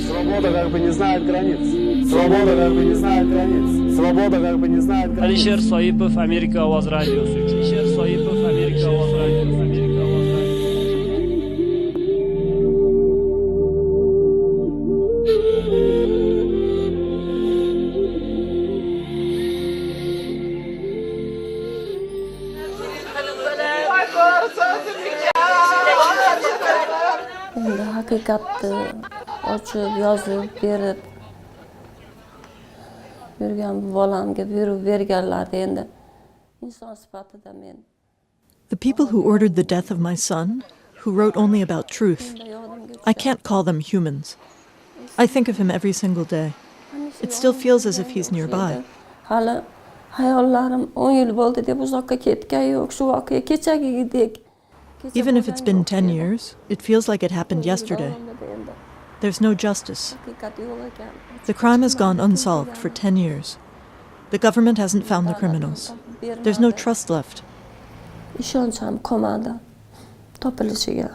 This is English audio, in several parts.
Свобода как бы не знает границ. Свобода как бы не знает границ. Свобода как бы не знает границ. Alisher Saipov, Amerika Ovoz Radiosi uchun. Alisher Saipov, Amerika Ovoz Radiosi, Amerika Ovoz Radiosi. Endi haqiqatni ochib, yozib, berib yurgan bu bolamga buyruq berganlarni endi inson sifatida men. The people who ordered the death of my son, who wrote only about truth, I can't call them humans. I think of him every single day. It still feels as if he's nearby. Hali hayollarim 10 yil bo'ldi deb uzoqqa ketgan yo'q. Shu voqea kechagidek. Even if it's been 10 years, it feels like it happened yesterday. There's no justice. The crime has gone unsolved for 10 years. The government hasn't found the criminals. There's no trust left. İşonch ham qolmadi topilishiga.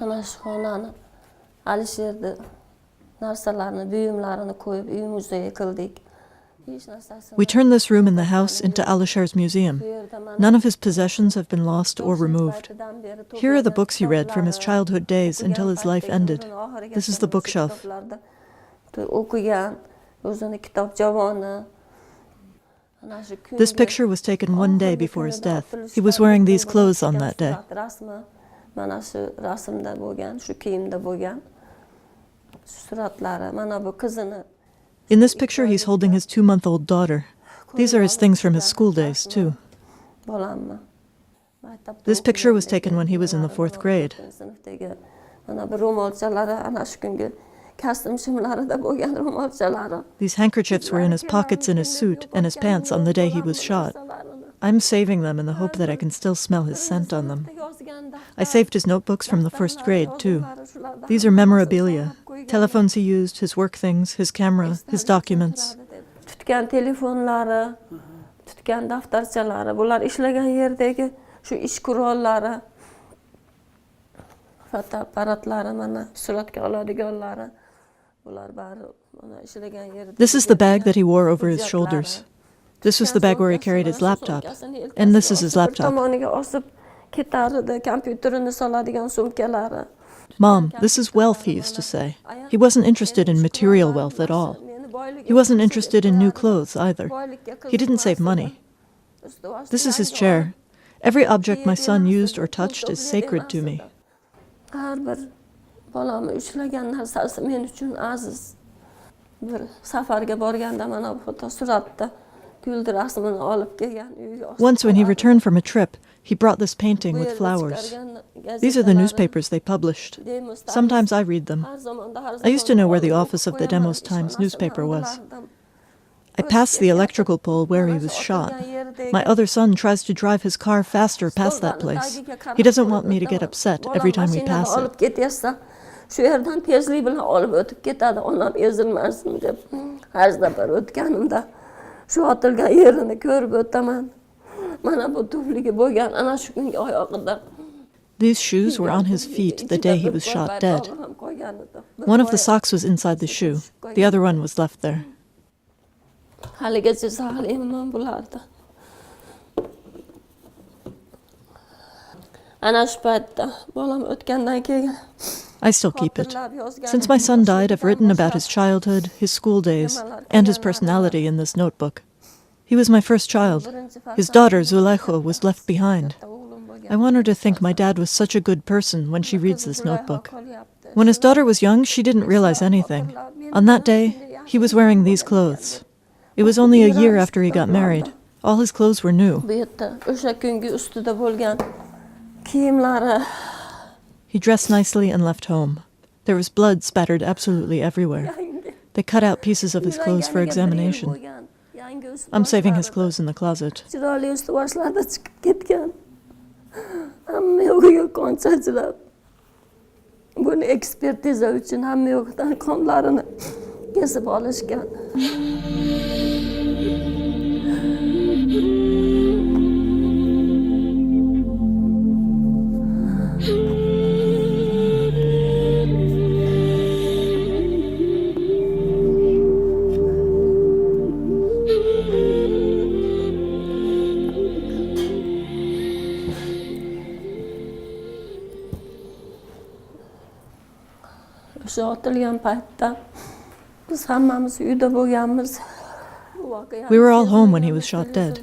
Ana shu xonani Alisherni narsalarini, buyumlarini qo'yib uyimizda qildik. We turned this room in the house into Alisher's museum. None of his possessions have been lost or removed. Here are the books he read from his childhood days until his life ended. This is the bookshelf. This picture was taken one day before his death. He was wearing these clothes on that day. Mana shu rasmda bo'lgan, shu kiyimda bo'lgan. Suratlari, mana bu qizini. In this picture, he's holding his 2-month-old daughter. These are his things from his school days, too. This picture was taken when he was in the 4th grade. These handkerchiefs were in his pockets in his suit and his pants on the day he was shot. I'm saving them in the hope that I can still smell his scent on them. I saved his notebooks from the 1st grade, too. These are memorabilia, telephones he used, his work things, his camera, his documents. Tutgan telefonlari, tutgan daftarchalari, bular ishlagan yerdagi shu ish qurollari, fotoapparatlari, mana suratga oladiganlari, bular bari mana ishlagan yerda. This is the bag that he wore over his shoulders. This was the bag where he carried his laptop, and this is his laptop. Mom, this is wealth, he used to say. He wasn't interested in material wealth at all. He wasn't interested in new clothes either. He didn't save money. This is his chair. Every object my son used or touched is sacred to me. Once when he returned from a trip, he brought this painting with flowers. These are the newspapers they published. Sometimes I read them. I used to know where the office of the Demos Times newspaper was. I passed the electrical pole where he was shot. My other son tries to drive his car faster past that place. He doesn't want me to get upset every time we pass it. Shu yerdan tezlik bilan olib o'tib ketadi, onam ezilmasin deb har safar o'tganimda shu otilgan yerini ko'rib o'taman. Mana bu tufligi bo'lgan ana shu kungi oyog'ida. These shoes were on his feet the day he was shot dead. One of the socks was inside the shoe. The other one was left there. Haligacha saqlayman bularni. Ana shu paytda bolam o'tgandan keyin I still keep it. Since my son died, I've written about his childhood, his school days, and his personality in this notebook. He was my first child. His daughter, Zulekho, was left behind. I want her to think my dad was such a good person when she reads this notebook. When his daughter was young, she didn't realize anything. On that day, he was wearing these clothes. It was only a year after he got married. All his clothes were new. Bu yerda o'sha kungi ustida bo'lgan kiyimlari. He dressed nicely and left home. There was blood spattered absolutely everywhere. They cut out pieces of his clothes for examination. I'm saving his clothes in the closet. Chiroyli ust-boshlarda chiqib ketgan. Hamma yo'g'iga qon sachilib. Buni ekspertiza uchun hamma yo'g'idan qonlarini kesib olishgan. O'sha otilgan paytda biz hammamiz uyda bo'lganmiz. We were all home when he was shot dead.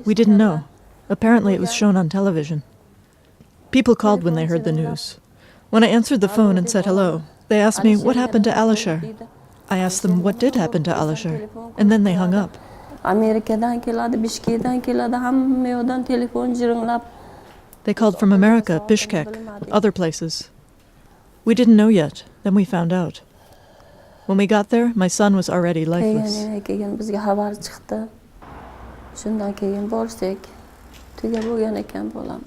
We didn't know. Apparently it was shown on television. People called when they heard the news. When I answered the phone and said hello, they asked me what happened to Alisher. I asked them what did happen to Alisher, and then they hung up. Amerikadan keladi, Bishkekdan keladi, hamma yoqdan telefon jiringlab. They called from America, Bishkek, other places. We didn't know yet, then we found out. When we got there, my son was already lifeless. Keyin bizga xabar chiqdi. Shundan keyin borsak, tuga bo'lgan ekan bolam.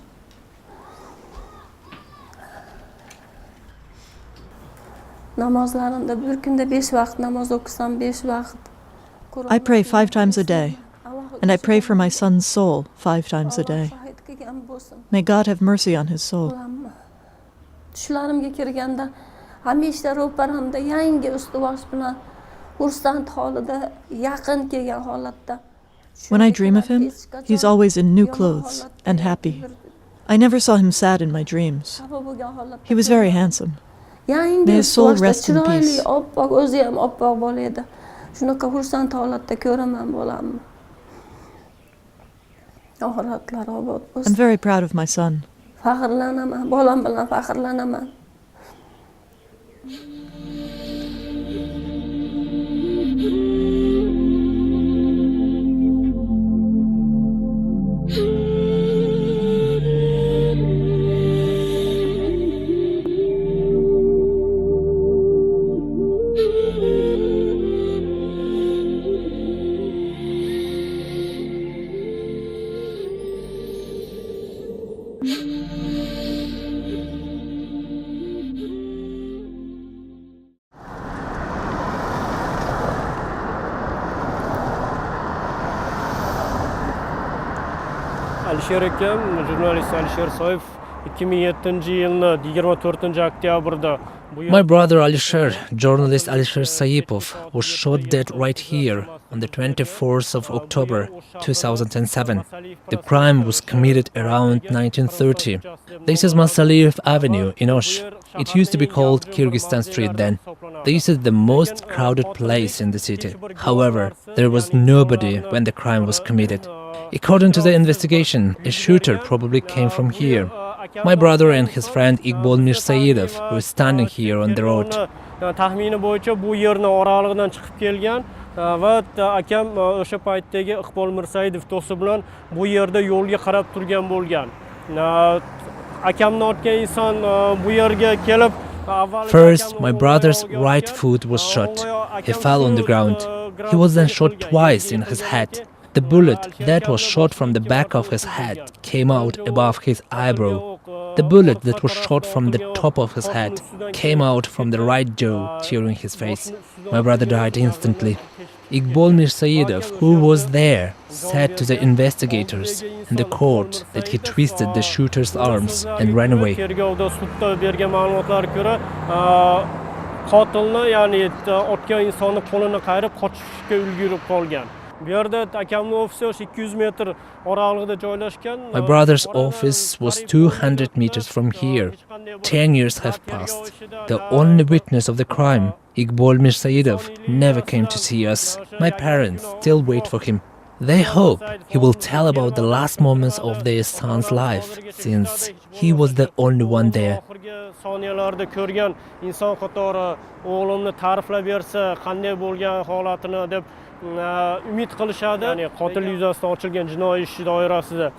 Namozlarimda bir kunda 5 vaqt namoz o'qisam, 5 vaqt. I pray 5 times a day, and I pray for my son's soul 5 times a day. May God have mercy on his soul. Tushlarimga kirganda hamisha ro'paramda yangi ust-bosh bilan xursand holida, yaqin kelgan holatda. When I dream of him, he's always in new clothes and happy. I never saw him sad in my dreams. He was very handsome. May his soul rest in peace. Oppoq, o'zi ham oppoq bola edi. Shunaqa xursand holatda ko'raman bolamni. Oxiratlari obod bo'lsin. I'm very proud of my son. Faxrlanaman, bolam bilan faxrlanaman. Alisher akam, jurnalist Alisher Saipov 2007-yilni 24-oktyabrda My brother Alisher, journalist Alisher Saipov, was shot dead right here on the 24th of October 2007. The crime was committed around 1930. This is Masaliyev Avenue in Osh. It used to be called Kyrgyzstan Street then. This is the most crowded place in the city. However, there was nobody when the crime was committed. According to the investigation, a shooter probably came from here. My brother and his friend Iqbol Mirsaidov were standing here on the road. Taxmini bo'yicha bu yerning oralig'idan chiqib kelgan va akam o'sha paytdagi Iqbol Mirsaidov do'sti bilan bu yerda yo'lga qarab turgan bo'lgan. Akamni otgan inson bu yerga kelib First, my brother's right foot was shot. He fell on the ground. He was then shot twice in his head. The bullet that was shot from the back of his head came out above his eyebrow. The bullet that was shot from the top of his head came out from the right jaw, tearing his face. My brother died instantly. Iqbol Mirsaidov, who was there, said to the investigators in the court that he twisted the shooter's arms and ran away. Qotilni, ya'ni otgan insonni qo'lini qayrib qochishga ulgurib qolgan. Bu yerda akamning ofisi 200 metr oralig'ida joylashgan. My brother's office was 200 meters from here. 10 years have passed. The only witness of the crime, Iqbol Mirsaidov, never came to see us. My parents still wait for him. They hope he will tell about the last moments of their son's life, since he was the only one there. Oxirgi soniyalarda ko'rgan inson qatori o'g'limni ta'riflab bersa, qanday bo'lgan holatini deb umid qilishadi. Ya'ni qotil yuzasidan ochilgan jinoiy ish doirasida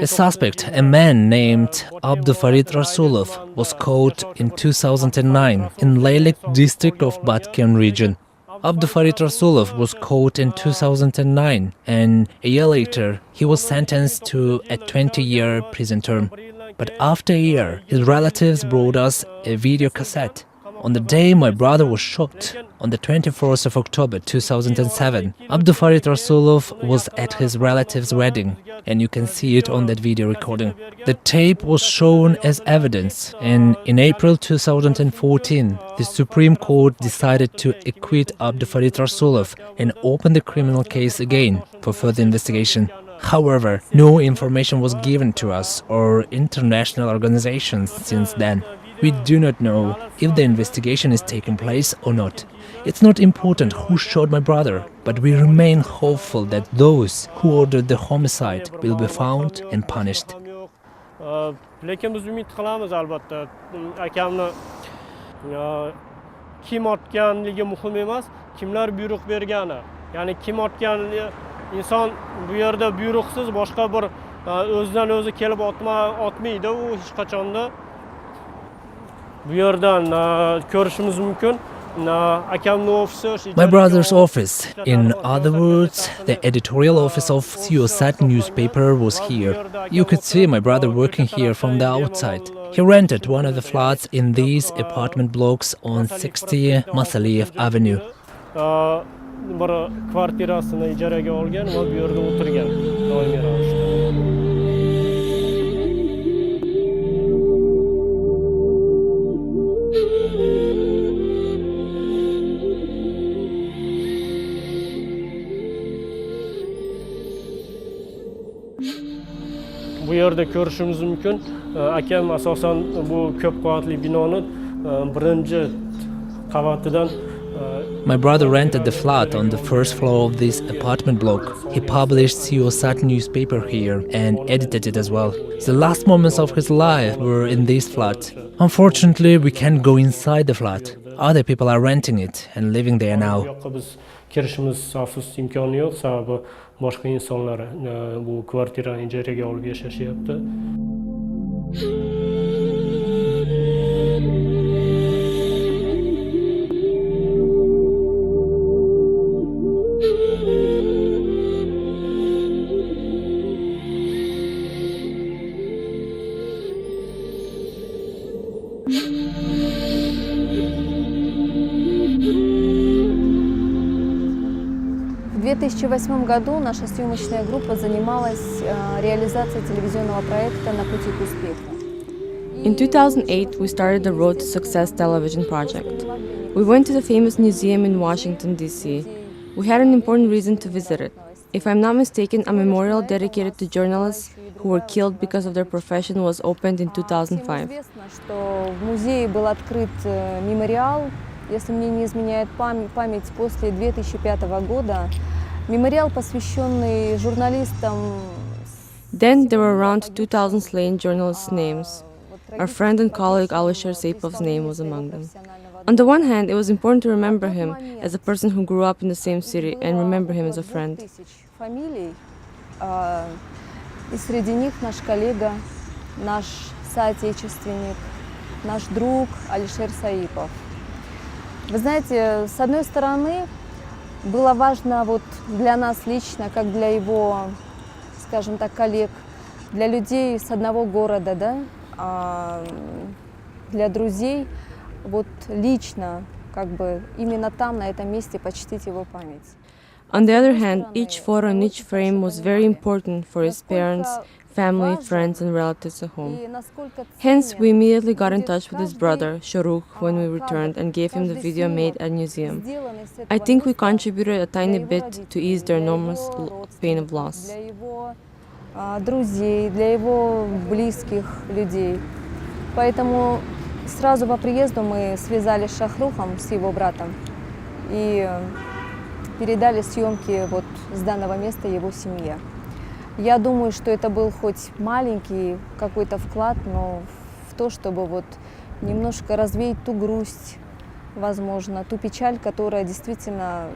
A suspect, a man named Abdufarid Rasulov, was caught in 2009 in Leylik district of Batken region. Abdufarid Rasulov was caught in 2009, and a year later he was sentenced to a 20-year prison term. But after a year, his relatives brought us a video cassette. On the day my brother was shot, on the 24th of October 2007, Abdufarid Rasulov was at his relative's wedding, and you can see it on that video recording. The tape was shown as evidence, and in April 2014, the Supreme Court decided to acquit Abdufarid Rasulov and open the criminal case again for further investigation. However, no information was given to us or international organizations since then. We do not know if the investigation is taking place or not. It's not important who shot my brother, but we remain hopeful that those who ordered the homicide will be found and punished. Lekin biz umid qilamiz albatta. Akamni kim otganligi muhim emas, kimlar buyruq bergani. Ya'ni kim otgan inson bu yerda buyruqsiz boshqa bir o'zidan o'zi kelib otmaydi, u hech qachonda. Bu yerdan ko'rishimiz mumkin. My brother's office, in other words, the editorial office of Siyosat newspaper, was here. You could see my brother working here from the outside. He rented one of the flats in these apartment blocks on 60 Masaliyev Avenue. Bir kvartirasini ijaraga olgan va bu yerda o'tirgan doimiy ravishda. Bu yerda ko'rishimiz mumkin. Akam asosan bu ko'p qavatli binoni birinchi qavatidan. My brother rented the flat on the first floor of this apartment block. He published Siyosat newspaper here and edited it as well. The last moments of his life were in this flat. Unfortunately, we can't go inside the flat. Other people are renting it and living there now. Biz kirishimiz afsus imkoni yo'q, sababi boshqa insonlar bu kvartirani ijaraga olib yashashyapti. В 2008 году наша съемочная группа занималась реализацией телевизионного проекта «На пути к успеху». In 2008, we started the Road to Success television project. We went to the famous museum in Washington, D.C. We had an important reason to visit it. If I'm not mistaken, a memorial dedicated to journalists who were killed because of their profession was opened in 2005. Всем известно, что в музее был открыт мемориал, если мне не изменяет память, после 2005 года. Мемориал, посвященный журналистам. Then there were around 2,000 slain journalists' names. Our friend and colleague Alisher Saipov's name was among them. On the one hand, it was important to remember him as a person who grew up in the same city and remember him as a friend. Фамилий, и среди них наш коллега, наш соотечественник, наш друг Алишер Саипов. Вы знаете, с одной стороны, было важно вот для нас лично, как для его, скажем так, коллег, для людей с одного города, да, для друзей, вот лично, как бы именно там, на этом месте, почтить его память. On the other hand, each photo and each frame was very important for his parents, family, friends and relatives at home. Hence, we immediately got in touch with his brother, Shorukh, when we returned and gave him the video made at museum. I think we contributed a tiny bit to ease their enormous pain of loss. Для его друзей, для его близких людей. Поэтому сразу по приезду мы связались с Шахрухом, с его братом, и передали съемки вот с данного места его семье. Я думаю, что это был хоть маленький какой-то вклад, но в то, чтобы вот немножко развеять ту грусть, возможно, ту печаль, которая действительно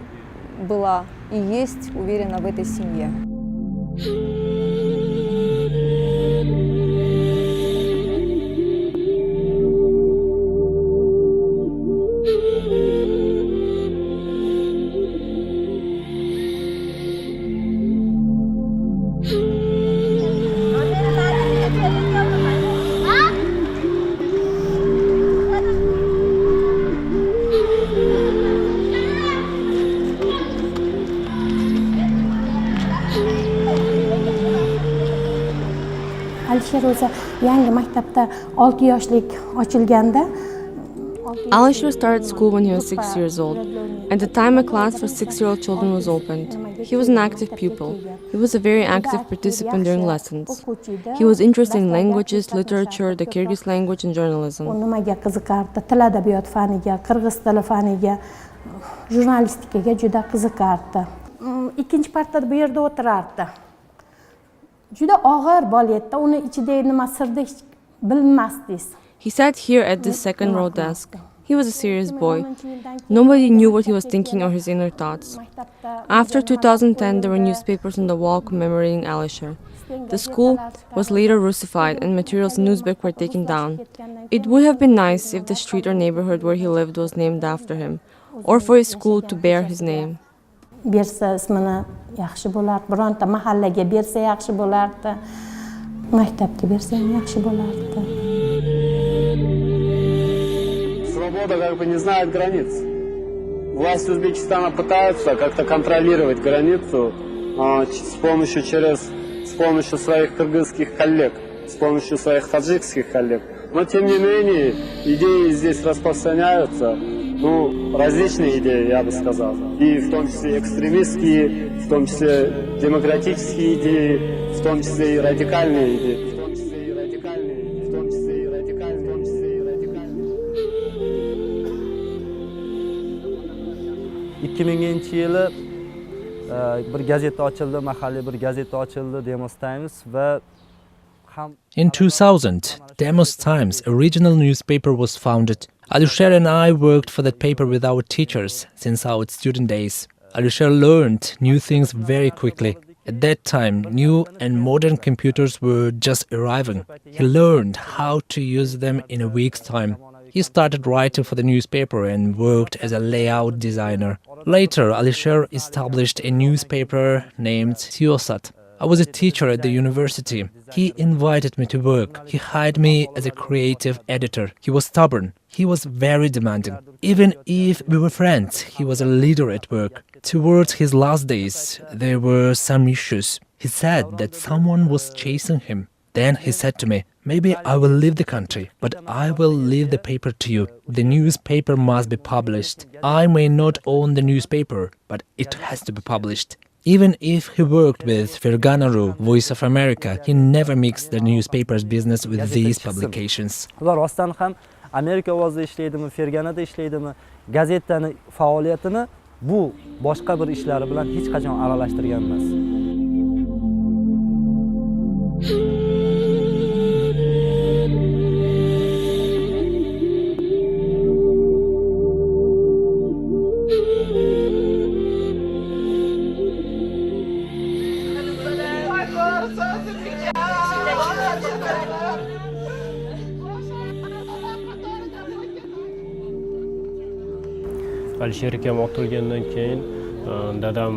была и есть, уверена, в этой семье. Alisher o'zi yangi maktabda 6 yoshlik ochilganda Alisher started school when he was 6 years old. At the time, a class for 6-year-old children was opened. He was an active pupil. He was a very active participant during lessons. He was interested in languages, literature, the Kyrgyz language, and journalism. nimaga qiziqardi? Til adabiyot faniga, qirg'iz tili faniga, jurnalistikaga juda qiziqardi. Ikkinchi partada bu yerda o'tirardi. Juda og'ir bola edi, uni ichida nima sirda hech bilmasdingiz. He sat here at this second row desk. He was a serious boy. Nobody knew what he was thinking or his inner thoughts. After 2010, there were newspapers on the wall commemorating Alisher. The school was later Russified and materials in Uzbek were taken down. It would have been nice if the street or neighborhood where he lived was named after him, or for his school to bear his name. Bersa ismini yaxshi bo'lardi, bironta mahallaga bersa yaxshi bo'lardi, maktabga bersa ham yaxshi bo'lardi. Свобода как бы не знает границ. Власти Узбекистана пытаются как-то контролировать границу с помощью своих кыргызских коллег, с помощью своих таджикских коллег. Но тем не менее идеи здесь распространяются, различные идеи, я бы сказал, и в том числе экстремистские, в том числе демократические идеи, в том числе и радикальные идеи. 2000-yili bir gazeta ochildi, mahalliy bir gazeta ochildi, Demos Times va In 2000, Demos Times, a regional newspaper, was founded. Alisher and I worked for that paper with our teachers since our student days. Alisher learned new things very quickly. At that time, new and modern computers were just arriving. He learned how to use them in a week's time. He started writing for the newspaper and worked as a layout designer. Later, Alisher established a newspaper named Siyosat. I was a teacher at the university. He invited me to work. He hired me as a creative editor. He was stubborn. He was very demanding. Even if we were friends, he was a leader at work. Towards his last days, there were some issues. He said that someone was chasing him. Then he said to me, "Maybe I will leave the country, but I will leave the paper to you. The newspaper must be published. I may not own the newspaper, but it has to be published." Even if he worked with Ferganaru, Voice of America, he never mixed the newspaper's business with these publications. ular rostdan ham Amerika ovozida ishlaydimi, Ferganada ishlaydimi, gazetani faoliyatini bu boshqa bir ishlari bilan hech qachon aralashtirgan emas. Alisher akam otilgandan keyin dadam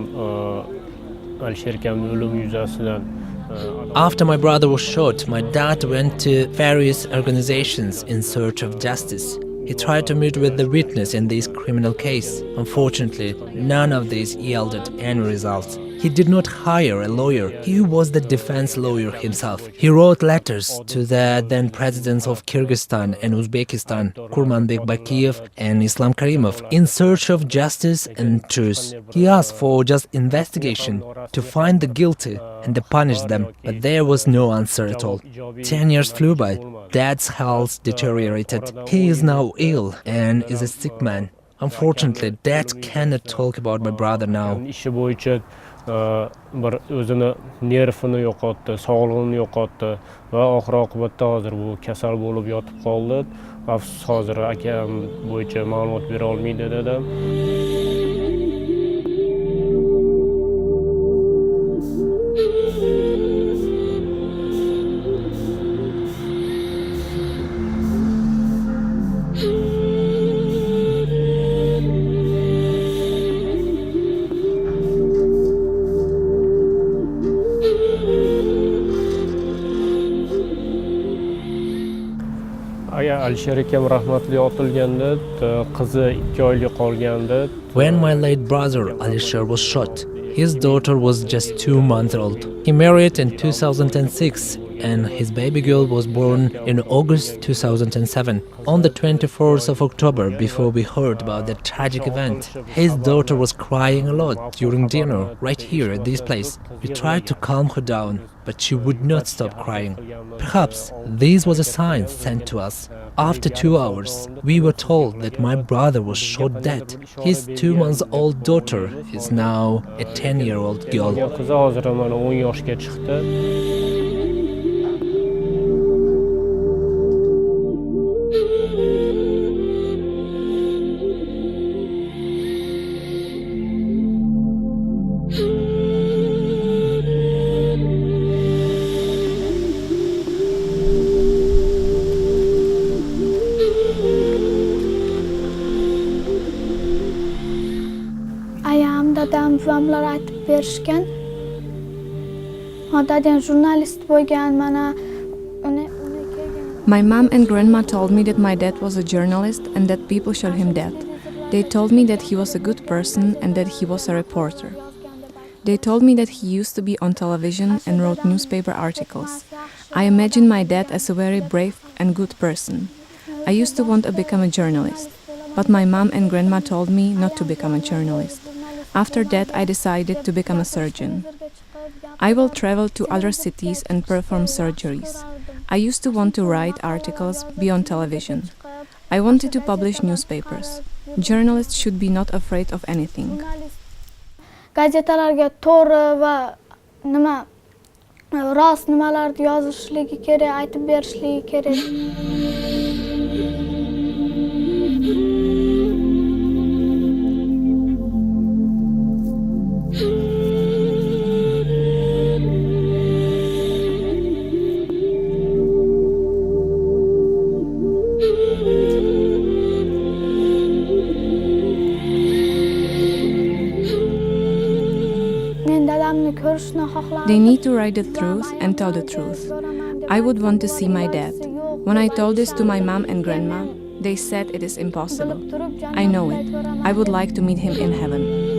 Alisher akamning o'limi yuzasidan After my brother was shot, my dad went to various organizations in search of justice. He tried to meet with the witness in this criminal case. Unfortunately, none of these yielded any results. He did not hire a lawyer. He was the defense lawyer himself. He wrote letters to the then presidents of Kyrgyzstan and Uzbekistan, Kurmanbek Bakiyev and Islam Karimov, in search of justice and truth. He asked for just investigation to find the guilty and to punish them, but there was no answer at all. 10 years flew by. Dad's health deteriorated. He is now ill and is a sick man. Unfortunately, Dad cannot talk about my brother now. ishi bo'yicha bir o'zini nervini yo'qotdi, sog'lig'ini yo'qotdi va oxir oqibatda hozir bu kasal bo'lib yotib qoldi. Afsus, hozir akam bo'yicha ma'lumot bera olmaydi dedim. Alisher akam rahmatli otilganda qizi 2 oylik qolganda. When my late brother Alisher was shot, his daughter was just 2 months old. He married in 2006 and his baby girl was born in August 2007. On the 24th of October, before we heard about that tragic event, his daughter was crying a lot during dinner right here at this place. We tried to calm her down, but she would not stop crying. Perhaps this was a sign sent to us. After 2 hours, we were told that my brother was shot dead. His 2 months old daughter is now a 10-year-old girl. Qizi hozir mana 10 yoshga chiqdi. Ayam, dadam, buvamlar aytib berishgan. Dadam jurnalist bo'lgan, mana My mom and grandma told me that my dad was a journalist and that people showed him that. They told me that he was a good person and that he was a reporter. They told me that he used to be on television and wrote newspaper articles. I imagined my dad as a very brave and good person. I used to want to become a journalist, but my mom and grandma told me not to become a journalist. After that, I decided to become a surgeon. I will travel to other cities and perform surgeries. I used to want to write articles, be on television. I wanted to publish newspapers. Journalists should be not afraid of anything. Gazetalarga to'g'ri va rost nimalarni yozishligi kerak, aytib berishligi kerak. They need to write the truth and tell the truth. I would want to see my dad. When I told this to my mom and grandma, they said it is impossible. I know it. I would like to meet him in heaven.